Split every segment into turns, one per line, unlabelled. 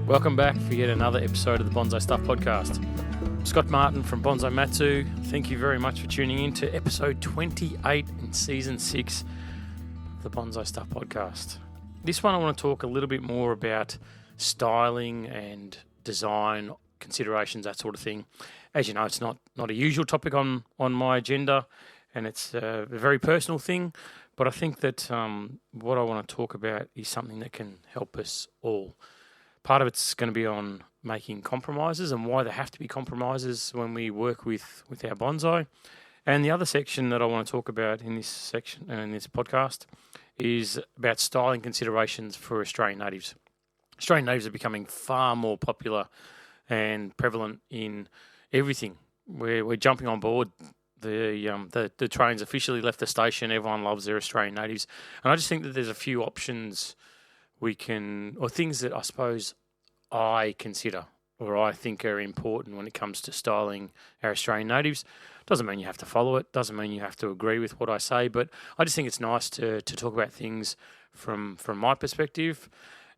Welcome back for yet another episode of the Bonsai Stuff podcast. Scott Martin from Bonsai Matsu. Thank you very much for tuning in to episode 28 in season 6 of the Bonsai Stuff podcast. This one I want to talk a little bit more about styling and design considerations, that sort of thing. As you know, it's not a usual topic on my agenda, and it's a very personal thing, but I think that what I want to talk about is something that can help us all. Part of it's going to be on making compromises and why there have to be compromises when we work with our bonsai. And the other section that I want to talk about in this section and in this podcast is about styling considerations for Australian natives. Australian natives are becoming far more popular and prevalent in everything. We're jumping on board. The train's officially left the station. Everyone loves their Australian natives. And I just think that there's a few options or things that I suppose I consider or I think are important when it comes to styling our Australian natives. Doesn't mean you have to follow it, doesn't mean you have to agree with what I say, but I just think it's nice to talk about things from my perspective,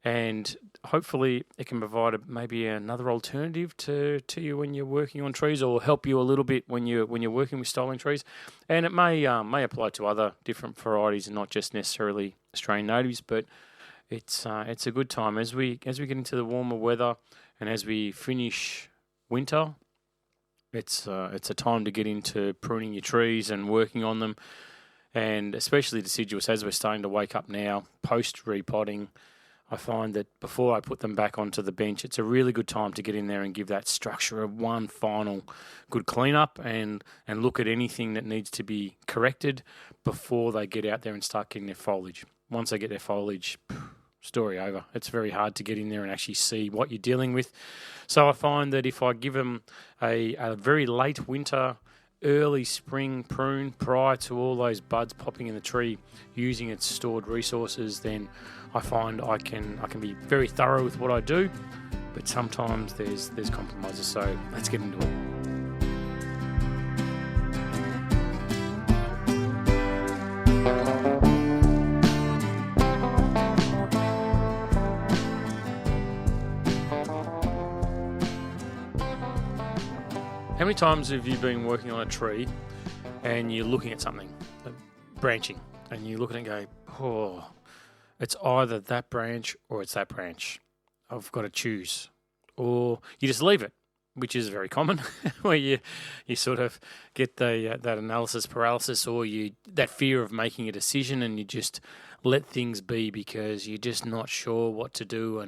and hopefully it can provide maybe another alternative to you when you're working on trees, or help you a little bit when you're working with styling trees. And it may apply to other different varieties and not just necessarily Australian natives, but it's a good time as we get into the warmer weather and as we finish winter. It's a time to get into pruning your trees and working on them, and especially deciduous as we're starting to wake up now post repotting. I find that before I put them back onto the bench, it's a really good time to get in there and give that structure one final good cleanup and look at anything that needs to be corrected before they get out there and start getting their foliage. Once they get their foliage, story over. It's very hard to get in there and actually see what you're dealing with. So I find that if I give them a very late winter, early spring prune prior to all those buds popping in the tree using its stored resources, then I find I can be very thorough with what I do, but sometimes there's compromises. So let's get into it. How many times have you been working on a tree and you're looking at something, branching, and you look at it and go, oh, it's either that branch or it's that branch. I've got to choose. Or you just leave it, which is very common, where you sort of get that analysis paralysis, or that fear of making a decision, and you just let things be because you're just not sure what to do,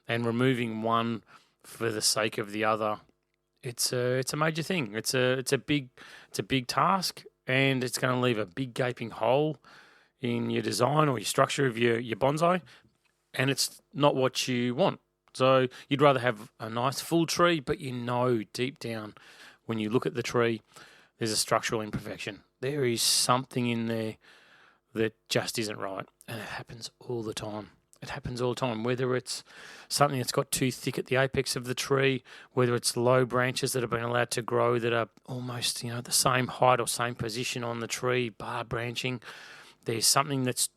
and removing one for the sake of the other. It's a major thing. It's a big task, and it's going to leave a big gaping hole in your design or your structure of your bonsai, and it's not what you want. So you'd rather have a nice full tree, but you know deep down when you look at the tree, there's a structural imperfection. There is something in there that just isn't right, and it happens all the time. It happens all the time, whether it's something that's got too thick at the apex of the tree, whether it's low branches that have been allowed to grow that are almost, the same height or same position on the tree, bar branching. There's something that's,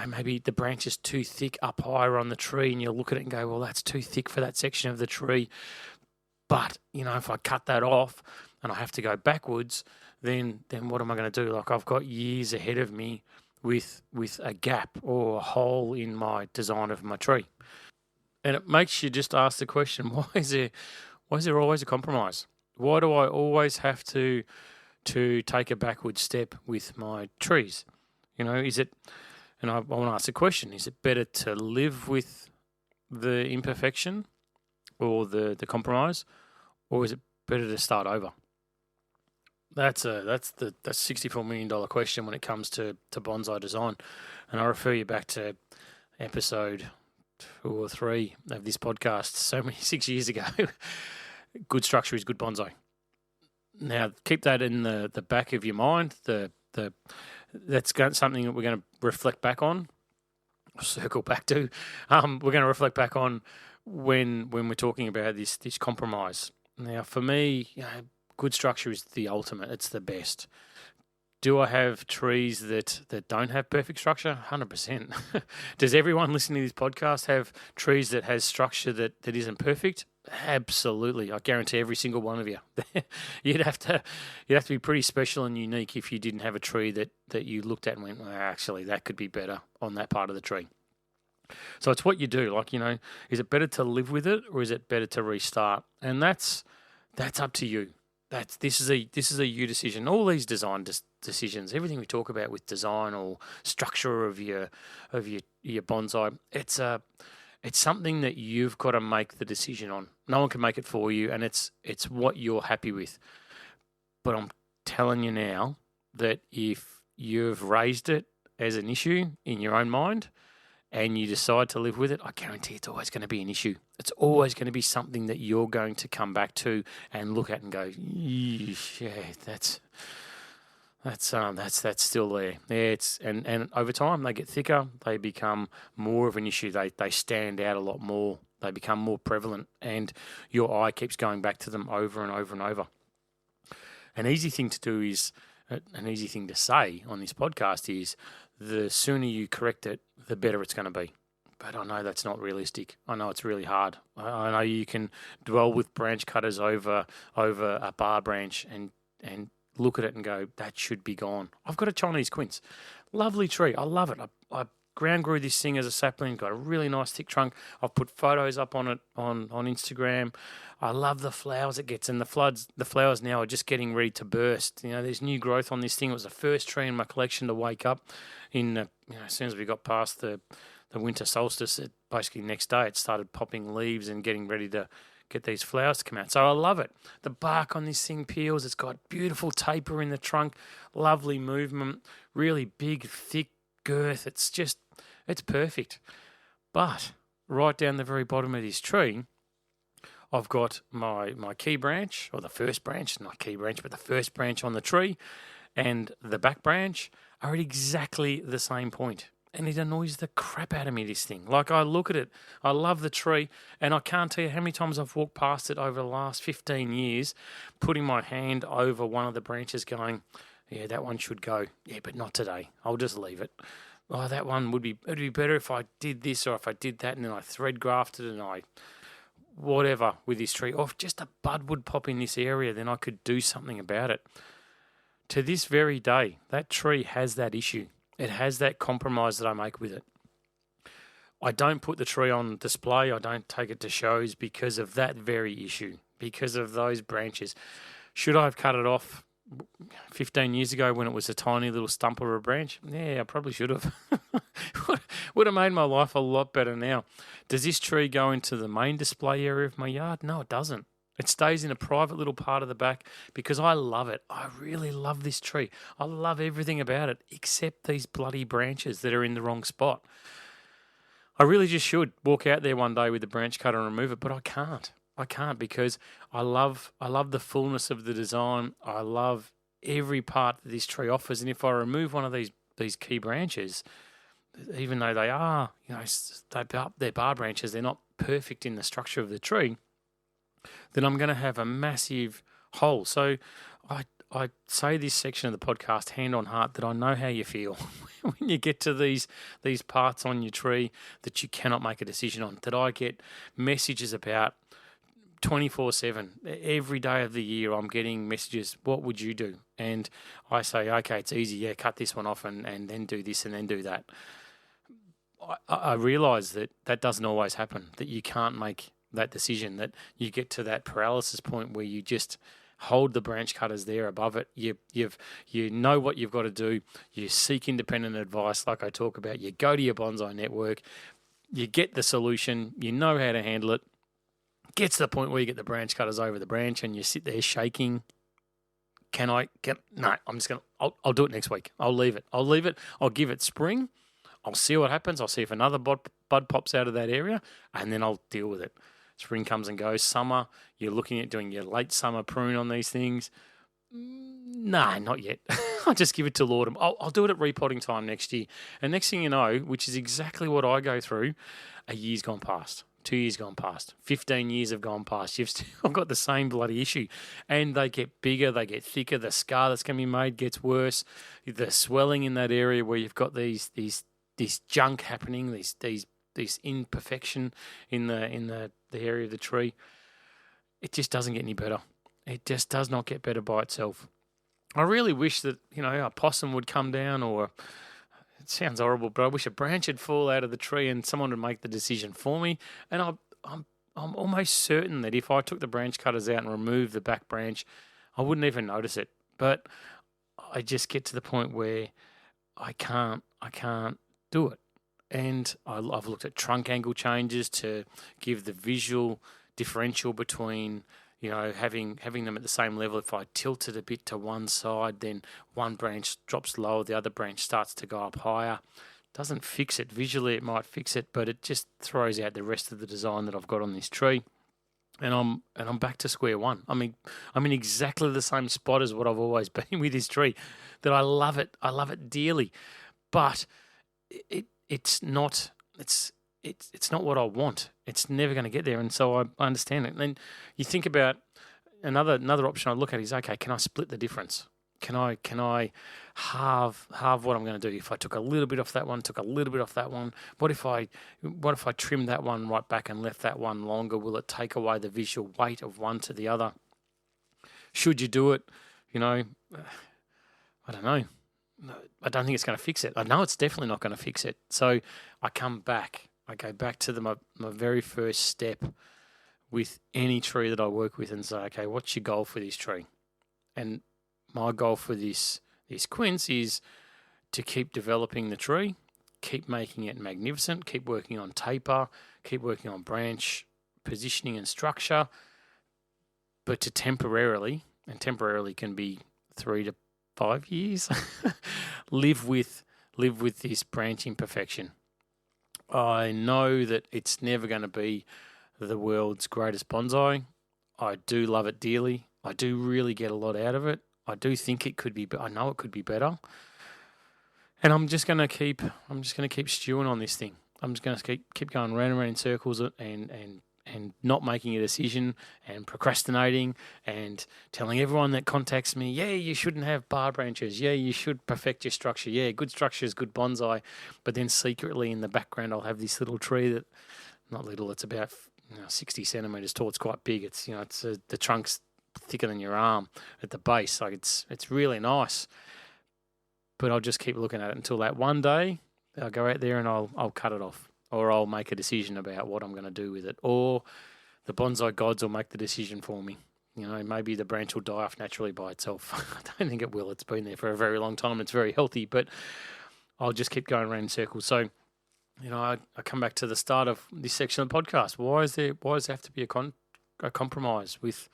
maybe the branch is too thick up higher on the tree, and you look at it and go, well, that's too thick for that section of the tree. But, if I cut that off and I have to go backwards, then what am I going to do? Like, I've got years ahead of me with a gap or a hole in my design of my tree. And it makes you just ask the question, why is there always a compromise? Why do I always have to take a backward step with my trees? Is it, and I want to ask the question, is it better to live with the imperfection or the compromise, or is it better to start over? That's the $64 million question when it comes to bonsai design. And I refer you back to episode 2 or 3 of this podcast 6 years ago. Good structure is good bonsai. Now, keep that in the back of your mind. That's something that we're going to reflect back on, circle back to. We're going to reflect back on when we're talking about this compromise. Now, for me, good structure is the ultimate. It's the best. Do I have trees that don't have perfect structure? 100%. Does everyone listening to this podcast have trees that has structure that isn't perfect? Absolutely. I guarantee every single one of you. You'd have to be pretty special and unique if you didn't have a tree that you looked at and went, well, actually, that could be better on that part of the tree. So it's what you do. Like, is it better to live with it or is it better to restart? And that's up to you. This is a you decision. All these design decisions, everything we talk about with design or structure of your bonsai, it's something that you've got to make the decision on. No one can make it for you, and it's what you're happy with. But I'm telling you now that if you've raised it as an issue in your own mind and you decide to live with it, I guarantee it's always going to be an issue. It's always going to be something that you're going to come back to and look at and go, yeah, that's still there. Yeah, and over time they get thicker. They become more of an issue. They stand out a lot more. They become more prevalent, and your eye keeps going back to them over and over and over. An easy thing to do is, an easy thing to say on this podcast is, the sooner you correct it, the better it's going to be. But I know that's not realistic. I know it's really hard. I know you can dwell with branch cutters over a bar branch and look at it and go, that should be gone. I've got a Chinese quince. Lovely tree. I love it. I ground grew this thing as a sapling, got a really nice thick trunk. I've put photos up on it on Instagram. I love the flowers it gets, and the flowers now are just getting ready to burst. There's new growth on this thing. It was the first tree in my collection to wake up as soon as we got past the winter solstice. Basically next day it started popping leaves and getting ready to get these flowers to come out. So I love it. The bark on this thing peels. It's got beautiful taper in the trunk, lovely movement, really big, thick girth. It's perfect. But right down the very bottom of this tree, I've got my key branch, or the first branch, not key branch, but the first branch on the tree, and the back branch are at exactly the same point. And it annoys the crap out of me, this thing. Like, I look at it, I love the tree, and I can't tell you how many times I've walked past it over the last 15 years, putting my hand over one of the branches going, yeah, that one should go. Yeah, but not today. I'll just leave it. Oh, that one it'd be better if I did this or if I did that, and then I thread grafted and I whatever with this tree. Or if just a bud would pop in this area, then I could do something about it. To this very day, that tree has that issue. It has that compromise that I make with it. I don't put the tree on display. I don't take it to shows because of that very issue, because of those branches. Should I have cut it off 15 years ago when it was a tiny little stump or a branch? Yeah, I probably should have. Would have made my life a lot better now. Does this tree go into the main display area of my yard? No, it doesn't. It stays in a private little part of the back because I love it. I really love this tree. I love everything about it except these bloody branches that are in the wrong spot. I really just should walk out there one day with the branch cutter and remove it, but I can't. I can't because I love the fullness of the design. I love every part that this tree offers. And if I remove one of these key branches, even though they are, they're bar branches, they're not perfect in the structure of the tree, then I'm going to have a massive hole. So I say this section of the podcast, hand on heart, that I know how you feel when you get to these parts on your tree that you cannot make a decision on, that I get messages about 24/7. Every day of the year I'm getting messages, what would you do? And I say, okay, it's easy. Yeah, cut this one off and then do this and then do that. I realise that doesn't always happen, that you can't make that decision, that you get to that paralysis point where you just hold the branch cutters there above it. You know what you've got to do. You seek independent advice like I talk about. You go to your bonsai network. You get the solution. You know how to handle it. Gets to the point where you get the branch cutters over the branch and you sit there shaking. No, I'm just going to, I'll do it next week. I'll leave it. I'll give it spring. I'll see what happens. I'll see if another bud pops out of that area and then I'll deal with it. Spring comes and goes. Summer, you're looking at doing your late summer prune on these things. No, not yet. I'll just give it till autumn. I'll do it at repotting time next year. And next thing you know, which is exactly what I go through, a year's gone past. 2 years gone past, 15 years have gone past. You've still got the same bloody issue. And they get bigger, they get thicker, the scar that's going to be made gets worse. The swelling in that area where you've got this junk happening, this imperfection in the area of the tree, it just doesn't get any better. It just does not get better by itself. I really wish that, a possum would come down, or it sounds horrible, but I wish a branch would fall out of the tree and someone would make the decision for me. And I'm almost certain that if I took the branch cutters out and removed the back branch, I wouldn't even notice it. But I just get to the point where I can't do it. And I've looked at trunk angle changes to give the visual differential between, having them at the same level. If I tilt it a bit to one side, then one branch drops lower, the other branch starts to go up higher. Doesn't fix it. Visually it might fix it, but it just throws out the rest of the design that I've got on this tree. And I'm back to square one. I'm in exactly the same spot as what I've always been with this tree. That I love it. I love it dearly. But it's not what I want. It's never going to get there, and so I understand it. And then you think about another option I look at is, okay, can I split the difference? Can I halve what I'm going to do? If I took a little bit off that one, took a little bit off that one, what if I trimmed that one right back and left that one longer? Will it take away the visual weight of one to the other? Should you do it? I don't know. I don't think it's going to fix it. I know it's definitely not going to fix it. So I come back. I go back to my very first step with any tree that I work with and say, okay, what's your goal for this tree? And my goal for this quince is to keep developing the tree, keep making it magnificent, keep working on taper, keep working on branch positioning and structure, but to temporarily can be 3 to 5 years, live with this branch imperfection. I know that it's never going to be the world's greatest bonsai. I do love it dearly. I do really get a lot out of it. I do think it could be. I know it could be better. And I'm just going to keep stewing on this thing. I'm just going to keep going round and round in circles and not making a decision and procrastinating and telling everyone that contacts me, yeah, you shouldn't have bar branches. Yeah, you should perfect your structure. Yeah, good structure is good bonsai. But then secretly in the background, I'll have this little tree that, not little, it's about 60 centimetres tall. It's quite big. It's the trunk's thicker than your arm at the base. Like it's really nice. But I'll just keep looking at it until that one day I'll go out there and I'll cut it off. Or I'll make a decision about what I'm going to do with it. Or the bonsai gods will make the decision for me. Maybe the branch will die off naturally by itself. I don't think it will. It's been there for a very long time. It's very healthy, but I'll just keep going around in circles. So, I come back to the start of this section of the podcast. Why does there have to be a compromise with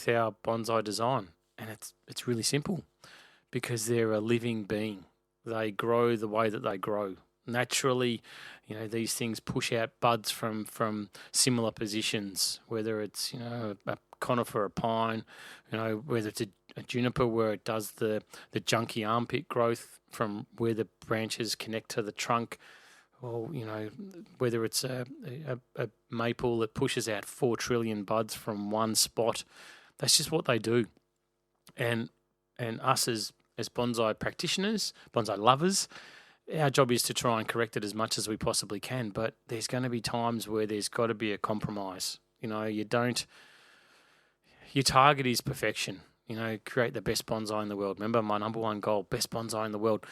our bonsai design? And it's really simple. Because they're a living being. They grow the way that they grow. Naturally, these things push out buds from similar positions, whether it's, a conifer, a pine, whether it's a juniper where it does the junky armpit growth from where the branches connect to the trunk, or, whether it's a maple that pushes out 4 trillion buds from one spot. That's just what they do. And us as bonsai practitioners, bonsai lovers, our job is to try and correct it as much as we possibly can, but there's going to be times where there's got to be a compromise. Your target is perfection. Create the best bonsai in the world. Remember my number one goal, best bonsai in the world.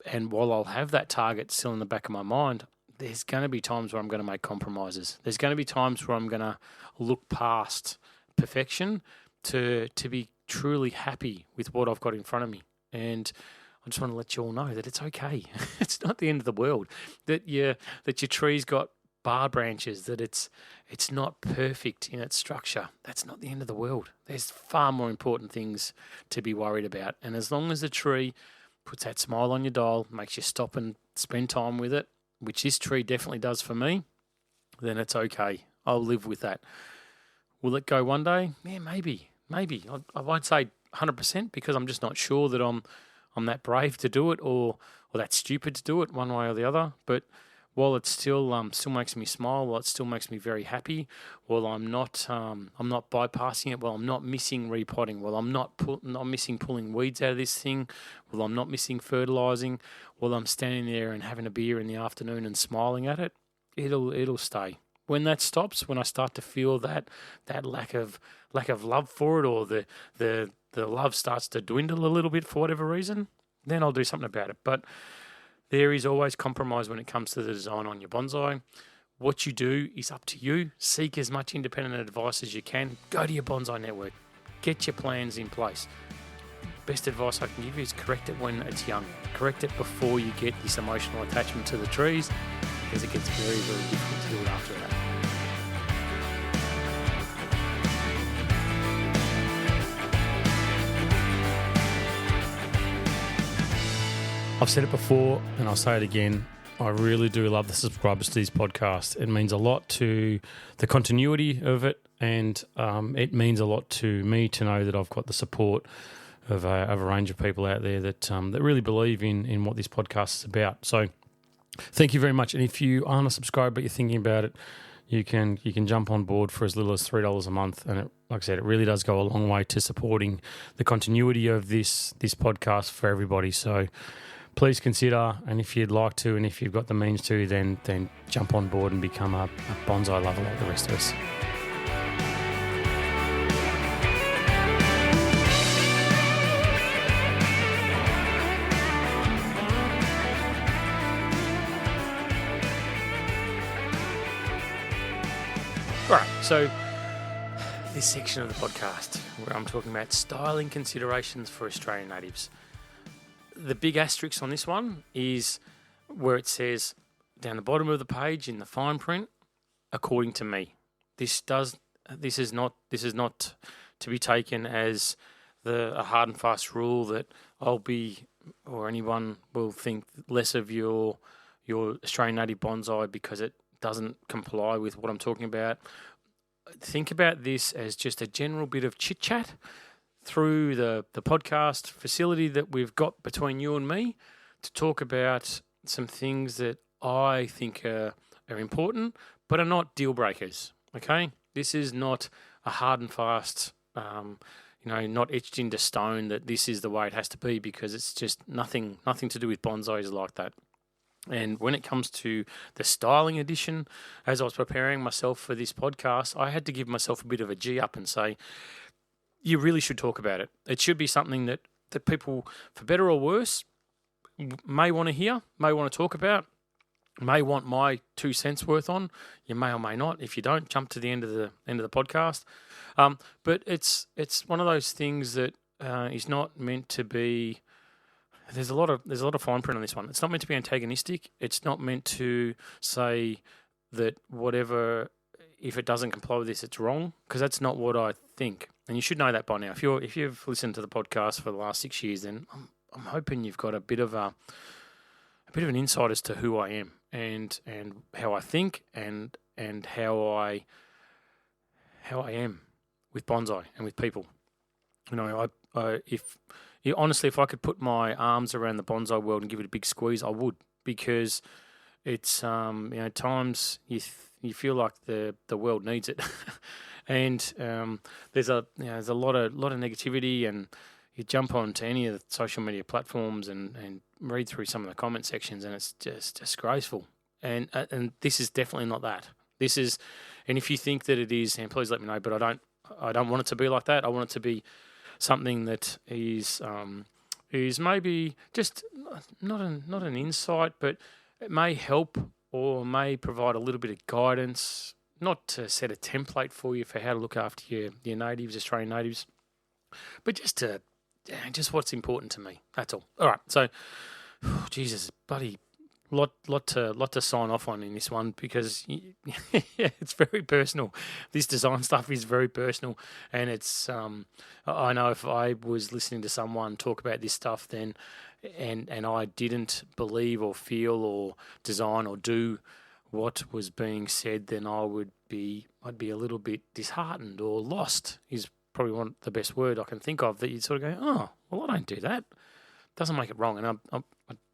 And while I'll have that target still in the back of my mind, there's going to be times where I'm going to make compromises. There's going to be times where I'm going to look past perfection to be truly happy with what I've got in front of me. And I just want to let you all know that it's okay. It's not the end of the world. That your tree's got bar branches, that it's not perfect in its structure. That's not the end of the world. There's far more important things to be worried about. And as long as the tree puts that smile on your dial, makes you stop and spend time with it, which this tree definitely does for me, then it's okay. I'll live with that. Will it go one day? Yeah, maybe. I won't say 100% because I'm just not sure that I'm that brave to do it or that stupid to do it one way or the other. But while it still makes me smile, while it still makes me very happy, while I'm not bypassing it, while I'm not missing repotting, while I'm not missing pulling weeds out of this thing, while I'm not missing fertilizing, while I'm standing there and having a beer in the afternoon and smiling at it, it'll stay. When that stops, when I start to feel that lack of love for it, or the love starts to dwindle a little bit for whatever reason, then I'll do something about it. But there is always compromise when it comes to the design on your bonsai. What you do is up to you. Seek as much independent advice as you can. Go to your bonsai network. Get your plans in place. Best advice I can give you is correct it when it's young. Correct it before you get this emotional attachment to the trees, because it gets very, very difficult to do it after that. I've said it before and I'll say it again. I really do love the subscribers to this podcast. It means a lot to the continuity of it, and it means a lot to me to know that I've got the support of a range of people out there that really believe in what this podcast is about. So thank you very much. And if you aren't a subscriber but you're thinking about it, you can jump on board for as little as $3 a month. And like I said, it really does go a long way to supporting the continuity of this podcast for everybody. So please consider, and if you'd like to, and if you've got the means to, then jump on board and become a bonsai lover like the rest of us. All right, so this section of the podcast where I'm talking about styling considerations for Australian natives. The big asterisk on this one is where it says down the bottom of the page in the fine print, according to me. This is not to be taken as a hard and fast rule that I'll be, or anyone will think less of your Australian native bonsai because it doesn't comply with what I'm talking about. Think about this as just a general bit of chit chat through the podcast facility that we've got between you and me to talk about some things that I think are important but are not deal breakers, okay? This is not a hard and fast, not etched into stone that this is the way it has to be, because it's just nothing to do with bonsai is like that. And when it comes to the styling edition, as I was preparing myself for this podcast, I had to give myself a bit of a G up and say, you really should talk about it. It should be something that people, for better or worse, may want to hear, may want to talk about, may want my 2 cents worth on. You may or may not. If you don't, jump to the end of the podcast. But it's one of those things that is not meant to be. There's a lot of fine print on this one. It's not meant to be antagonistic. It's not meant to say that whatever, if it doesn't comply with this, it's wrong, because that's not what I think. And you should know that by now. If you've listened to the podcast for the last 6 years, then I'm hoping you've got a bit of an insight as to who I am and how I think and how I am with bonsai and with people. Honestly, if I could put my arms around the bonsai world and give it a big squeeze, I would, because it's times you feel like the world needs it, and there's a lot of negativity, and you jump onto any of the social media platforms and read through some of the comment sections, and it's just disgraceful. And this is definitely not that. This is, and if you think that it is, and please let me know. But I don't want it to be like that. I want it to be something that is maybe just not an insight, but it may help or may provide a little bit of guidance, not to set a template for you for how to look after your natives, Australian natives, but just what's important to me. That's all. All right. So, Jesus, buddy, lot to sign off on in this one, because it's very personal. This design stuff is very personal, and it's I know if I was listening to someone talk about this stuff then and I didn't believe or feel or design or do what was being said, then I'd be a little bit disheartened or lost is probably the best word I can think of, that you'd sort of go, oh, well, I don't do that. Doesn't make it wrong, and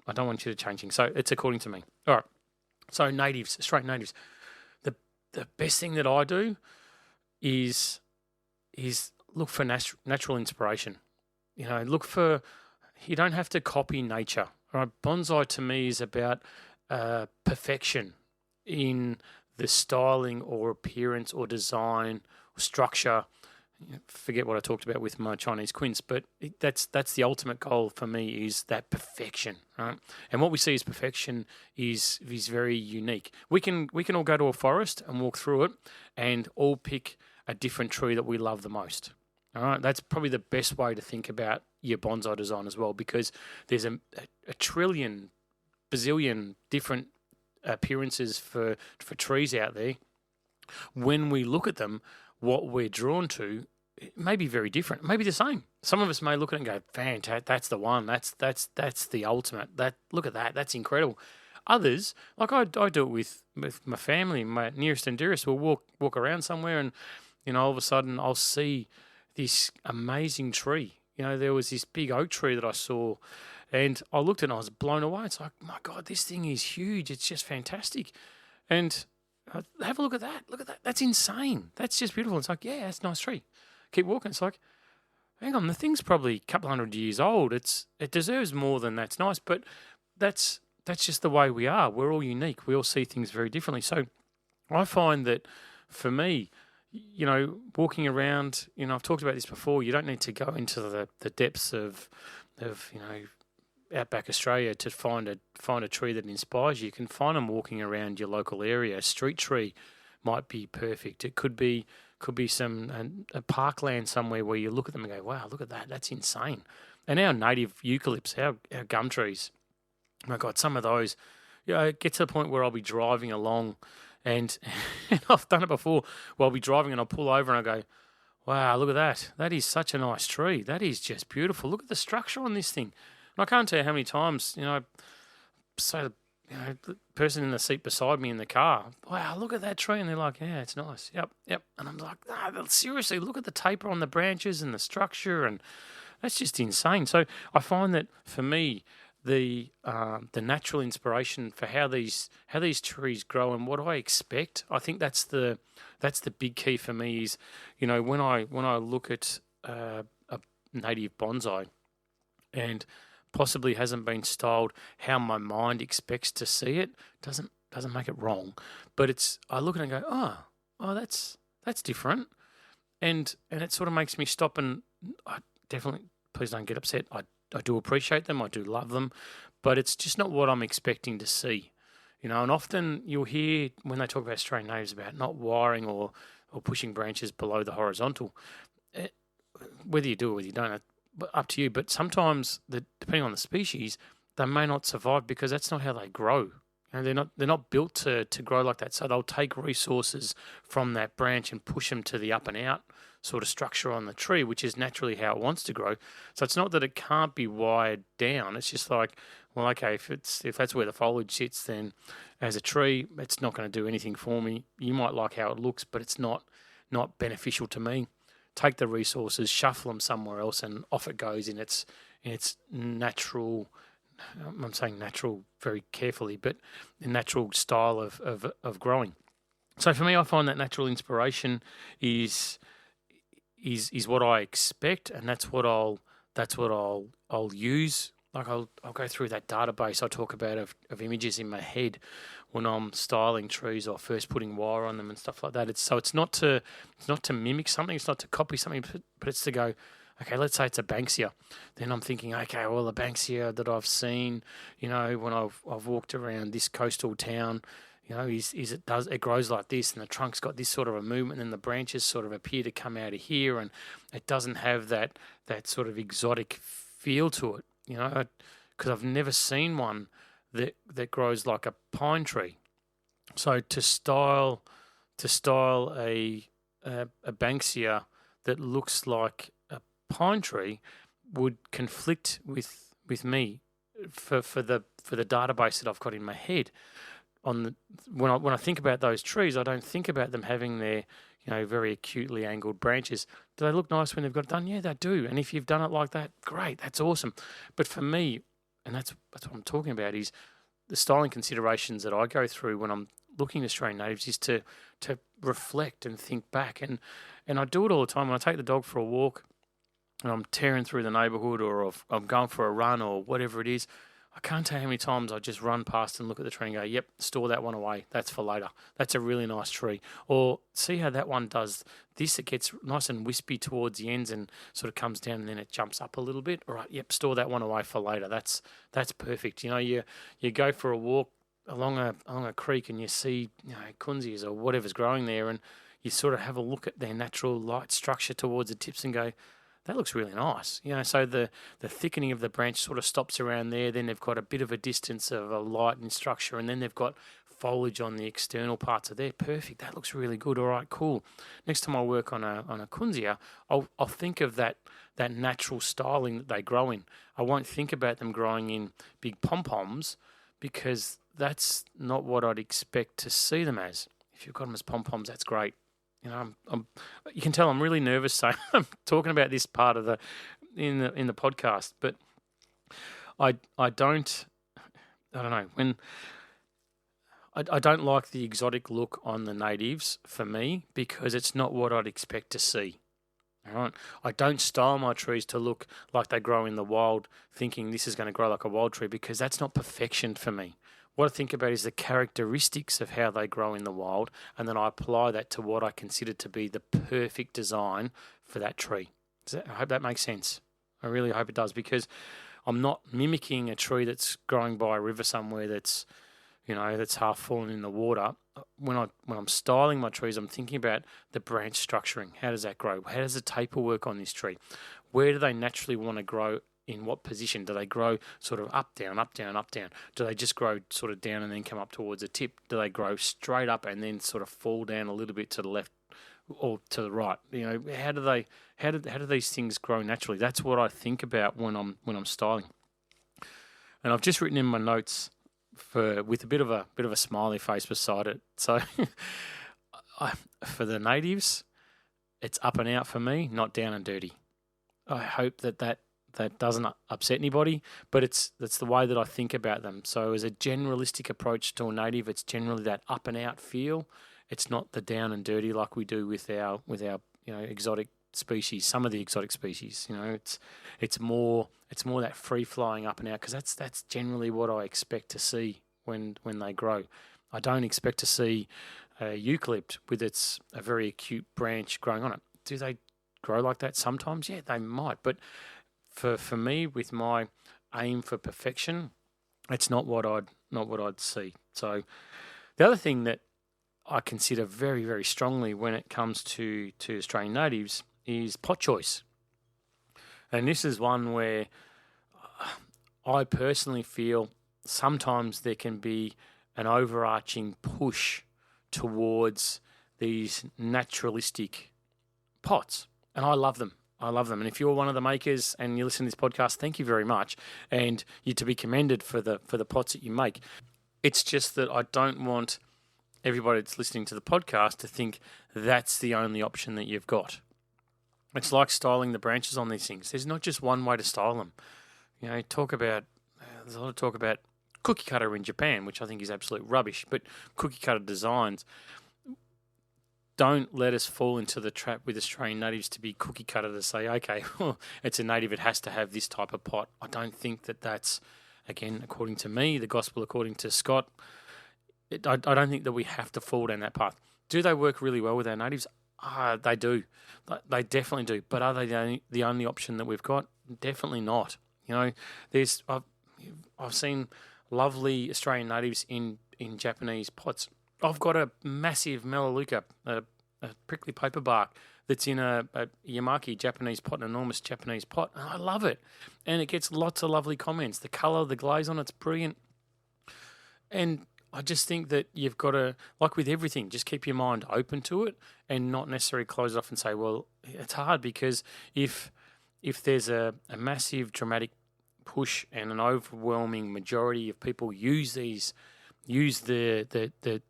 I don't want you to change things. So it's according to me. All right. So natives, Australian natives. The best thing that I do is look for natural inspiration. You don't have to copy nature. Right? Bonsai to me is about perfection in the styling or appearance or design or structure. Forget what I talked about with my Chinese quince, but that's the ultimate goal for me, is that perfection, right? And what we see as perfection is very unique. We can all go to a forest and walk through it and all pick a different tree that we love the most. All right, that's probably the best way to think about your bonsai design as well, because there's a trillion, bazillion different appearances for trees out there. When we look at them, what we're drawn to, it may be very different, maybe the same. Some of us may look at it and go, "Fantastic! That's the one. That's the ultimate. Look at that. That's incredible." Others, like I do it with my family, my nearest and dearest. We'll walk around somewhere, and all of a sudden I'll see this amazing tree. There was this big oak tree that I saw, and I looked at it and I was blown away. It's like, my God, this thing is huge. It's just fantastic. And have a look at that. Look at that. That's insane. That's just beautiful. It's like, yeah, that's a nice tree. Keep walking. It's like, hang on, the thing's probably a couple hundred years old. It deserves more than that's nice, but that's just the way we are. We're all unique. We all see things very differently. So I find that for me, walking around, I've talked about this before, you don't need to go into the depths of outback Australia to find a tree that inspires you. You can find them walking around your local area. A street tree might be perfect. It could be some a parkland somewhere where you look at them and go, wow, look at that. That's insane. And our native eucalypts, our gum trees, oh my God, some of those, it gets to the point where I'll be driving along and I've done it before. Well, I'll be driving and I'll pull over and I go, wow, look at that. That is such a nice tree. That is just beautiful. Look at the structure on this thing. And I can't tell you how many times, I say to the person in the seat beside me in the car, wow, look at that tree. And they're like, yeah, it's nice. Yep. And I'm like, seriously, look at the taper on the branches and the structure. And that's just insane. So I find that for me, the natural inspiration for how these trees grow and what I expect, I think that's the big key for me is, when I look at a native bonsai and possibly hasn't been styled how my mind expects to see it, doesn't make it wrong, but I look at it and go, oh, that's different, and it sort of makes me stop, and I definitely, please don't get upset, I do appreciate them, I do love them, but it's just not what I'm expecting to see. And often you'll hear when they talk about Australian natives about not wiring or pushing branches below the horizontal. Whether you do or whether you don't, up to you. But sometimes, depending on the species, they may not survive because that's not how they grow. They're not built to grow like that. So they'll take resources from that branch and push them to the up and out sort of structure on the tree, which is naturally how it wants to grow. So it's not that it can't be wired down. It's just like, well, okay, if that's where the foliage sits, then as a tree, it's not going to do anything for me. You might like how it looks, but it's not beneficial to me. Take the resources, shuffle them somewhere else, and off it goes in its natural. I'm saying natural very carefully, but the natural style of growing. So for me, I find that natural inspiration is what I expect, and that's what I'll use. Like I'll go through that database I talk about of images in my head when I'm styling trees or first putting wire on them and stuff like that. It's not to mimic something, it's not to copy something, but it's to go, okay, let's say it's a Banksia. Then I'm thinking, okay, well, the Banksia that I've seen, when I've walked around this coastal town, it grows like this, and the trunk's got this sort of a movement, and the branches sort of appear to come out of here, and it doesn't have that sort of exotic feel to it, because I've never seen one that grows like a pine tree. So to style a Banksia that looks like a pine tree would conflict with me for the database that I've got in my head. When I think about those trees, I don't think about them having their very acutely angled branches. Do they look nice when they've got it done? Yeah, they do. And if you've done it like that, great, that's awesome. But for me, and that's what I'm talking about, is the styling considerations that I go through when I'm looking at Australian natives is to reflect and think back. And I do it all the time. When I take the dog for a walk and I'm tearing through the neighbourhood, or I'm going for a run or whatever it is, I can't tell you how many times I just run past and look at the tree and go, yep, store that one away. That's for later. That's a really nice tree. Or see how that one does this. It gets nice and wispy towards the ends and sort of comes down and then it jumps up a little bit. All right, yep, store that one away for later. That's perfect. You go for a walk along a creek and you see kunzias or whatever's growing there, and you sort of have a look at their natural light structure towards the tips and go, that looks really nice. So the thickening of the branch sort of stops around there. Then they've got a bit of a distance of a light and structure, and then they've got foliage on the external parts of there. Perfect. That looks really good. All right, cool. Next time I work on a kunzia, I'll think of that natural styling that they grow in. I won't think about them growing in big pom-poms, because that's not what I'd expect to see them as. If you've got them as pom-poms, that's great. You can tell I'm really nervous, so I'm talking about this part of in the podcast. But I don't know when I don't like the exotic look on the natives for me, because it's not what I'd expect to see. All right, I don't style my trees to look like they grow in the wild, thinking this is going to grow like a wild tree, because that's not perfection for me. What I think about is the characteristics of how they grow in the wild, and then I apply that to what I consider to be the perfect design for that tree. I hope that makes sense. I really hope it does, because I'm not mimicking a tree that's growing by a river somewhere that's half fallen in the water. When I'm styling my trees, I'm thinking about the branch structuring. How does that grow? How does the taper work on this tree? Where do they naturally want to grow? In what position? Do they grow sort of up, down, up, down, up, down? Do they just grow sort of down and then come up towards the tip? Do they grow straight up and then sort of fall down a little bit to the left or to the right? How do these things grow naturally? That's what I think about when I'm styling. And I've just written in my notes with a bit of a smiley face beside it. So for the natives, it's up and out for me, not down and dirty. I hope that doesn't upset anybody, but that's the way that I think about them. So as a generalistic approach to a native, it's generally that up and out feel. It's not the down and dirty like we do with our exotic species. Some of the exotic species, it's more that free flowing up and out, because that's generally what I expect to see when they grow. I don't expect to see a eucalypt with a very acute branch growing on it. Do they grow like that sometimes? Yeah, they might, but for me, with my aim for perfection, it's not what I'd see. So the other thing that I consider very, very strongly when it comes to Australian natives is pot choice. And this is one where I personally feel sometimes there can be an overarching push towards these naturalistic pots. And I love them. And if you're one of the makers and you listen to this podcast, thank you very much. And you're to be commended for the pots that you make. It's just that I don't want everybody that's listening to the podcast to think that's the only option that you've got. It's like styling the branches on these things. There's not just one way to style them. There's a lot of talk about cookie cutter in Japan, which I think is absolute rubbish, but cookie cutter designs. Don't let us fall into the trap with Australian natives to be cookie cutter to say, okay, well, it's a native, it has to have this type of pot. I don't think that's, again, according to me, the gospel according to Scott, I don't think that we have to fall down that path. Do they work really well with our natives? They do. They definitely do. But are they the only option that we've got? Definitely not. I've seen lovely Australian natives in Japanese pots. I've got a massive Melaleuca, a prickly paperbark that's in a Yamaki Japanese pot, an enormous Japanese pot, and I love it. And it gets lots of lovely comments. The colour, the glaze on it's brilliant. And I just think that you've got to, like with everything, just keep your mind open to it and not necessarily close it off and say, well, it's hard, because if there's a massive dramatic push and an overwhelming majority of people use the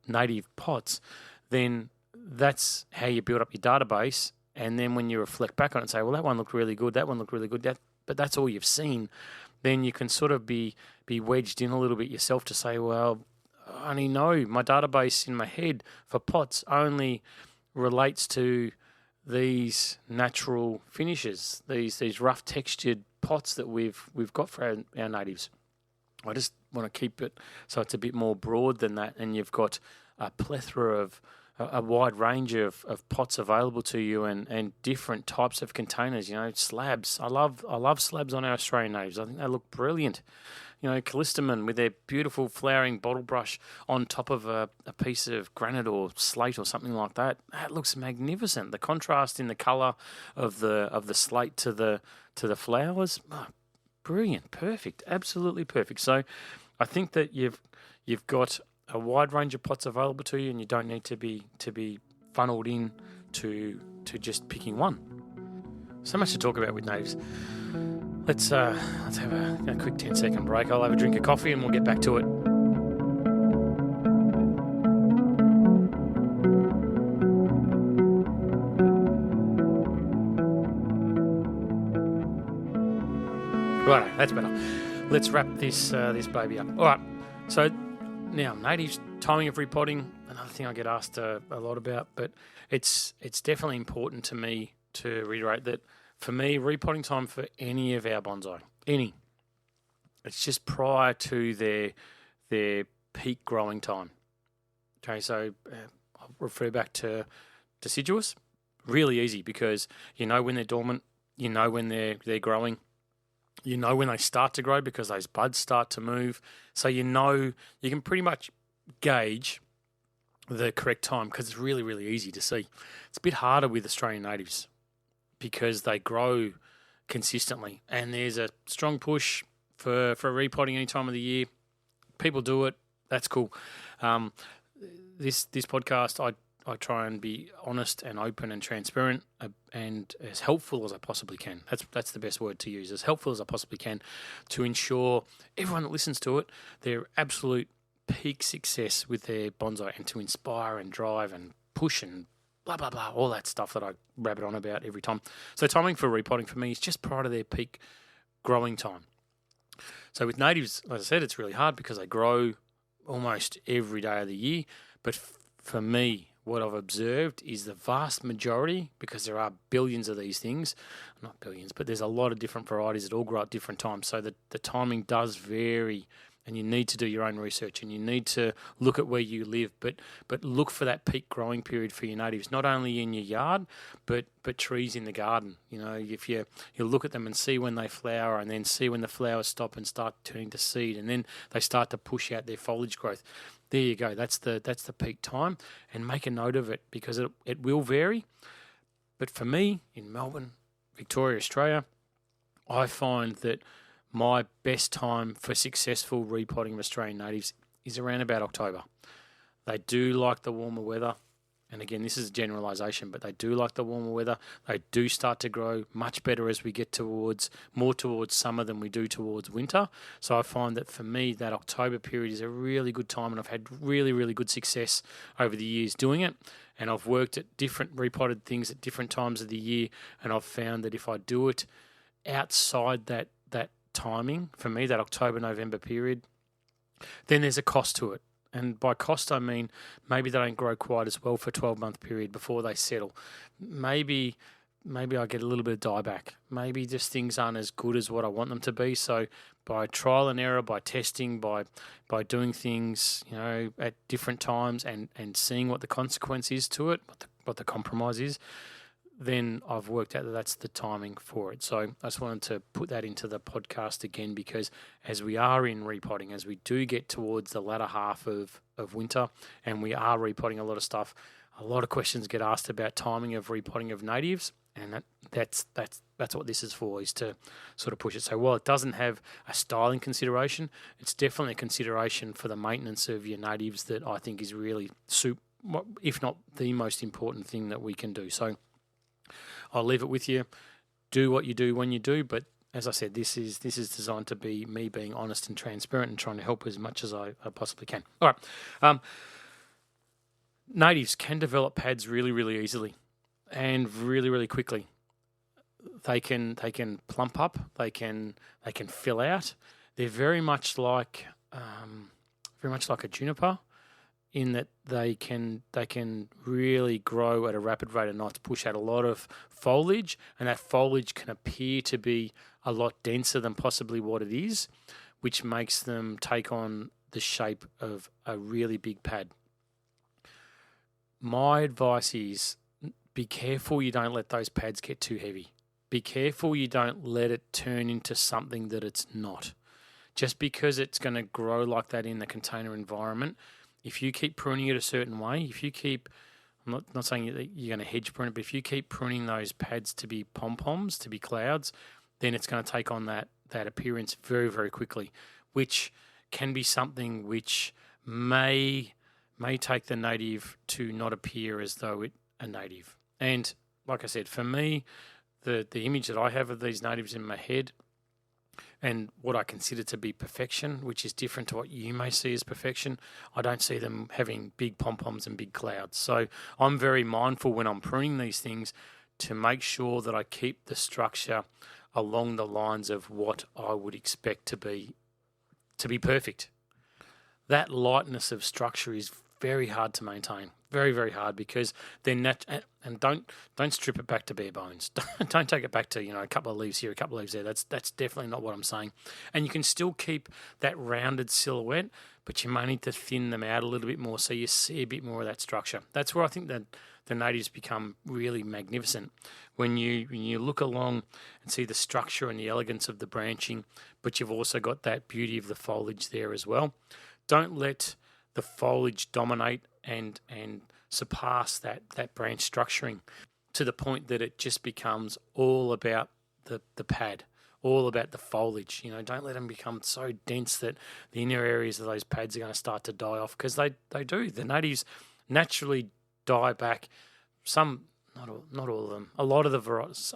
native pots, then that's how you build up your database. And then when you reflect back on it and say, well, that one looked really good, but that's all you've seen, then you can sort of be wedged in a little bit yourself to say, well, I only know my database in my head for pots only relates to these natural finishes, these rough textured pots that we've got for our natives. I just want to keep it so it's a bit more broad than that, and you've got a plethora of a wide range of pots available to you, and different types of containers. Slabs. I love slabs on our Australian natives. I think they look brilliant. Callistemon with their beautiful flowering bottle brush on top of a piece of granite or slate or something like that. That looks magnificent. The contrast in the colour of the slate to the flowers, brilliant, perfect, absolutely perfect. So I think that you've got a wide range of pots available to you, and you don't need to be funneled in to just picking one. So much to talk about with natives. Let's have a quick 10-second break. I'll have a drink of coffee and we'll get back to it. Right, that's better. Let's wrap this baby up. All right, so now natives, timing of repotting, another thing I get asked a lot about, but it's definitely important to me to reiterate that for me, repotting time for any of our bonsai, it's just prior to their peak growing time. Okay, so I'll refer back to deciduous. Really easy, because you know when they're dormant, you know when they're growing, you know when they start to grow because those buds start to move. So you can pretty much gauge the correct time, because it's really, really easy to see. It's a bit harder with Australian natives because they grow consistently, and there's a strong push for repotting any time of the year. People do it. That's cool. This podcast, I try and be honest and open and transparent and as helpful as I possibly can. That's the best word to use, as helpful as I possibly can, to ensure everyone that listens to it, their absolute peak success with their bonsai, and to inspire and drive and push and blah, blah, blah, all that stuff that I rabbit on about every time. So timing for repotting for me is just prior to their peak growing time. So with natives, as I said, it's really hard because they grow almost every day of the year. But for me, what I've observed is the vast majority, because there are billions of these things, not billions, but there's a lot of different varieties that all grow at different times. So the timing does vary, and you need to do your own research, and you need to look at where you live, but look for that peak growing period for your natives, not only in your yard, but trees in the garden. If you look at them and see when they flower, and then see when the flowers stop and start turning to seed, and then they start to push out their foliage growth. There you go. That's the peak time, and make a note of it, because it will vary. But for me, in Melbourne, Victoria, Australia, I find that my best time for successful repotting of Australian natives is around about October. They do like the warmer weather. And again, this is a generalisation, but they do like the warmer weather. They do start to grow much better as we get more towards summer than we do towards winter. So I find that for me, that October period is a really good time, and I've had really, really good success over the years doing it. And I've worked at different repotted things at different times of the year, and I've found that if I do it outside that timing, for me, that October-November period, then there's a cost to it. And by cost, I mean maybe they don't grow quite as well for a 12-month period before they settle. Maybe I get a little bit of dieback. Maybe just things aren't as good as what I want them to be. So by trial and error, by testing, by doing things, at different times, and seeing what the consequence is to it, what the compromise is, then I've worked out that that's the timing for it. So I just wanted to put that into the podcast again, because as we are in repotting, as we do get towards the latter half of winter, and we are repotting a lot of stuff, a lot of questions get asked about timing of repotting of natives, and that's what this is for, is to sort of push it. So while it doesn't have a styling consideration, it's definitely a consideration for the maintenance of your natives that I think is really, if not the most important thing that we can do. So I'll leave it with you. Do what you do when you do, but as I said, this is designed to be me being honest and transparent and trying to help as much as I possibly can. All right. Natives can develop pads really, really easily and really, really quickly. they can plump up, they can fill out. They're very much like a juniper, in that they can really grow at a rapid rate of knots, push out a lot of foliage, and that foliage can appear to be a lot denser than possibly what it is, which makes them take on the shape of a really big pad. My advice is, be careful you don't let those pads get too heavy. Be careful you don't let it turn into something that it's not. Just because it's going to grow like that in the container environment, if you keep pruning it a certain way, I'm not saying that you're going to hedge prune it, but if you keep pruning those pads to be pom-poms, to be clouds, then it's going to take on that appearance very, very quickly, which can be something which may take the native to not appear as though it's a native. And like I said, for me, the image that I have of these natives in my head, and what I consider to be perfection, which is different to what you may see as perfection, I don't see them having big pom-poms and big clouds. So I'm very mindful when I'm pruning these things to make sure that I keep the structure along the lines of what I would expect to be perfect. That lightness of structure is very hard to maintain. Very, very hard, because then and don't strip it back to bare bones. Don't take it back to a couple of leaves here, a couple of leaves there. That's definitely not what I'm saying. And you can still keep that rounded silhouette, but you may need to thin them out a little bit more so you see a bit more of that structure. That's where I think that the natives become really magnificent, when you look along and see the structure and the elegance of the branching, but you've also got that beauty of the foliage there as well. Don't let the foliage dominate and surpass that branch structuring to the point that it just becomes all about the pad, all about the foliage. Don't let them become so dense that the inner areas of those pads are going to start to die off, because they do. The natives naturally die back. Some, not all of them. A lot of the varieties.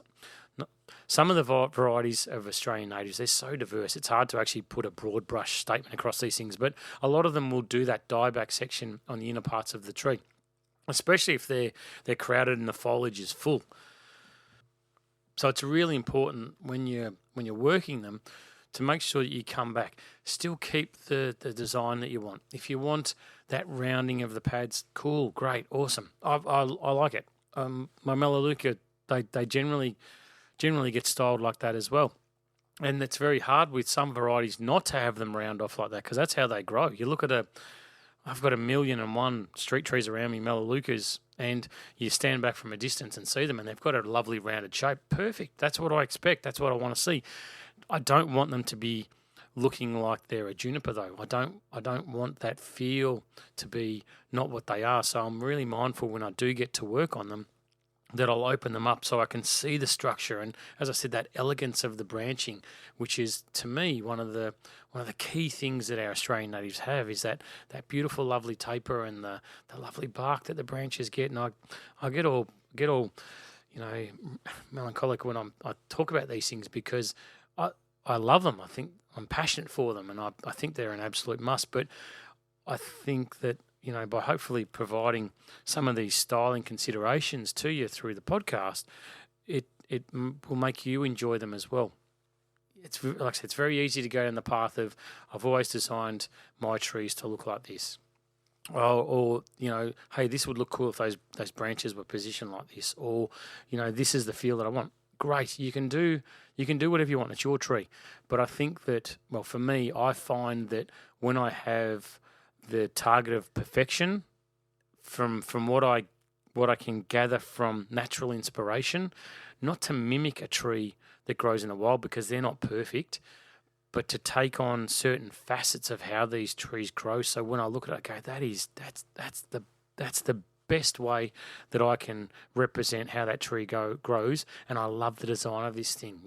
Some of the varieties of Australian natives, they're so diverse, it's hard to actually put a broad brush statement across these things, but a lot of them will do that dieback section on the inner parts of the tree, especially if they're crowded and the foliage is full. So it's really important when you're working them to make sure that you come back. Still keep the design that you want. If you want that rounding of the pads, cool, great, awesome. I like it. My Melaleuca, they generally get styled like that as well. And it's very hard with some varieties not to have them round off like that, because that's how they grow. You look at I've got 1,000,001 street trees around me, Melaleucas, and you stand back from a distance and see them, and they've got a lovely rounded shape. Perfect. That's what I expect. That's what I want to see. I don't want them to be looking like they're a juniper, though. I don't want that feel to be not what they are. So I'm really mindful when I do get to work on them that I'll open them up so I can see the structure, and as I said, that elegance of the branching, which is to me one of the key things that our Australian natives have, is that beautiful, lovely taper and the lovely bark that the branches get. And I get all melancholic when I talk about these things, because I love them. I think I'm passionate for them, and I think they're an absolute must. But I think that by hopefully providing some of these styling considerations to you through the podcast, it will make you enjoy them as well. It's like I said, it's very easy to go down the path of, I've always designed my trees to look like this. Or hey, this would look cool if those branches were positioned like this. Or, this is the feel that I want. Great, you can do whatever you want. It's your tree. But I think that, well, for me, I find that when I have the target of perfection from what I can gather from natural inspiration, not to mimic a tree that grows in the wild, because they're not perfect, but to take on certain facets of how these trees grow. So when I look at it, I go, that's the best way that I can represent how that tree grows. And I love the design of this thing.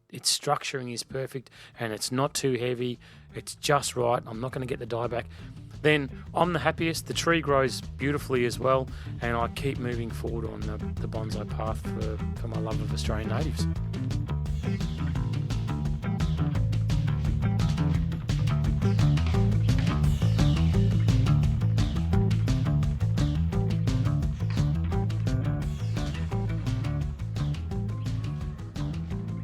Its structuring is perfect, and it's not too heavy. It's just right. I'm not going to get the dye back. Then I'm the happiest. The tree grows beautifully as well, and I keep moving forward on the bonsai path for my love of Australian natives.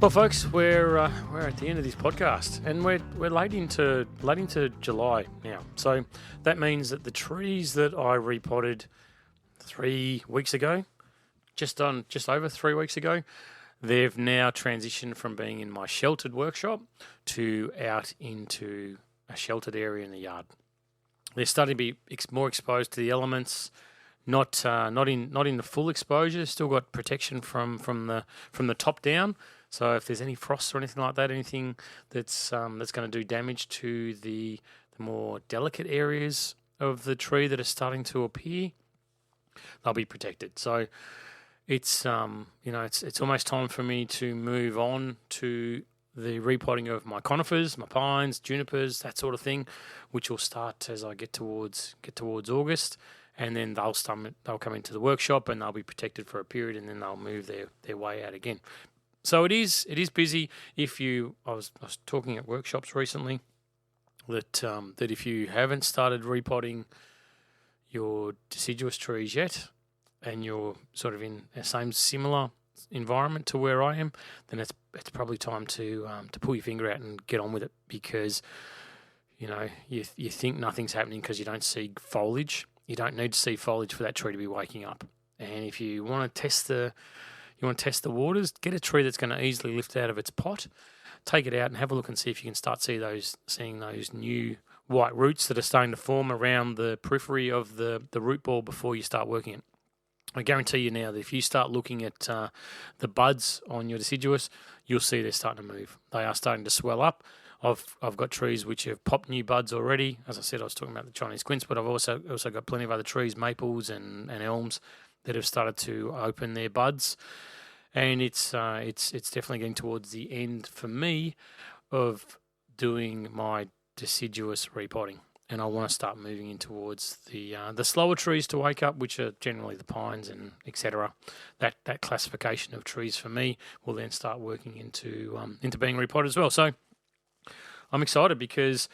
Well, folks, we're at the end of this podcast, and we're late into July now. So that means that the trees that I repotted 3 weeks ago, just over 3 weeks ago, they've now transitioned from being in my sheltered workshop to out into a sheltered area in the yard. They're starting to be more exposed to the elements. Not in the full exposure. Still got protection from the top down. So if there's any frost or anything like that, anything that's going to do damage to the more delicate areas of the tree that are starting to appear, they'll be protected. So it's it's almost time for me to move on to the repotting of my conifers, my pines, junipers, that sort of thing, which will start as I get towards August. And then they'll come into the workshop and they'll be protected for a period, and then they'll move their way out again. So it is busy. I was talking at workshops recently that if you haven't started repotting your deciduous trees yet, and you're sort of in the same similar environment to where I am, then it's probably time to pull your finger out and get on with it, because you think nothing's happening because you don't see foliage. You don't need to see foliage for that tree to be waking up. And if you want to test the waters, get a tree that's going to easily lift out of its pot, take it out and have a look and see if you can start seeing those new white roots that are starting to form around the periphery of the root ball before you start working it. I guarantee you now that if you start looking at the buds on your deciduous, you'll see they're starting to move. They are starting to swell up. I've got trees which have popped new buds already. As I said, I was talking about the Chinese quince, but I've also got plenty of other trees, maples and elms, that have started to open their buds. And it's definitely getting towards the end for me of doing my deciduous repotting. And I want to start moving in towards the slower trees to wake up, which are generally the pines and etc. That classification of trees for me will then start working into being repotted as well. So I'm excited because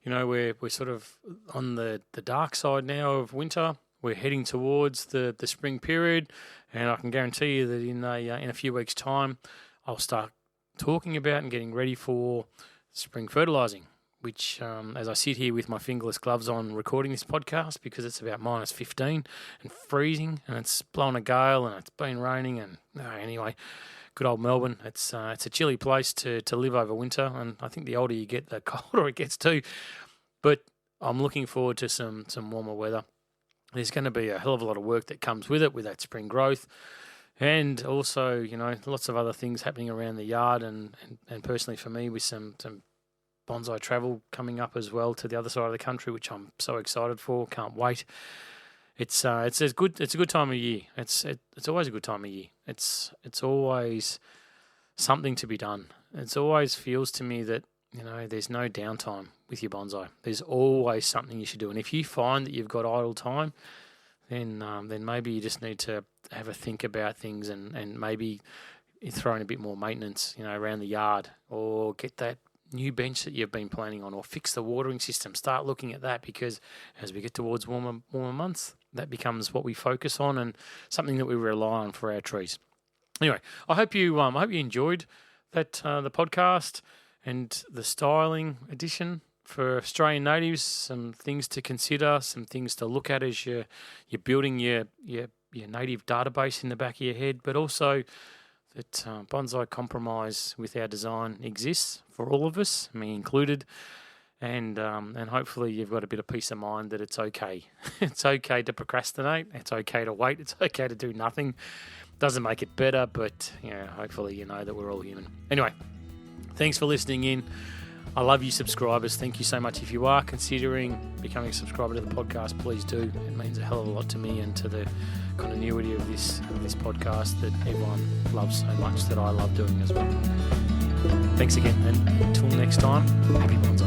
we're sort of on the dark side now of winter. We're heading towards the spring period, and I can guarantee you that in a few weeks' time, I'll start talking about and getting ready for spring fertilising, which, as I sit here with my fingerless gloves on recording this podcast, because it's about minus 15 and freezing, and it's blowing a gale, and it's been raining, and anyway, good old Melbourne. It's a chilly place to live over winter, and I think the older you get, the colder it gets too. But I'm looking forward to some warmer weather. There's going to be a hell of a lot of work that comes with it, with that spring growth, and also lots of other things happening around the yard, and personally for me, with some bonsai travel coming up as well to the other side of the country, which I'm so excited for. Can't wait. It's a good time of year. It's always a good time of year. It's always something to be done. It always feels to me that there's no downtime with your bonsai. There's always something you should do. And if you find that you've got idle time, then maybe you just need to have a think about things and maybe throw in a bit more maintenance, around the yard, or get that new bench that you've been planning on, or fix the watering system. Start looking at that, because as we get towards warmer months, that becomes what we focus on and something that we rely on for our trees. Anyway, I hope you enjoyed that the podcast and the styling edition for Australian natives. Some things to consider, some things to look at as you're building your native database in the back of your head, but also that bonsai compromise with our design exists for all of us, me included, and hopefully you've got a bit of peace of mind that it's okay. It's okay to procrastinate. It's okay to wait. It's okay to do nothing. Doesn't make it better, but hopefully you know that we're all human. Anyway, thanks for listening in. I love you subscribers. Thank you so much. If you are considering becoming a subscriber to the podcast, please do. It means a hell of a lot to me and to the continuity of this podcast that everyone loves so much, that I love doing as well. Thanks again, and until next time, happy bonsai.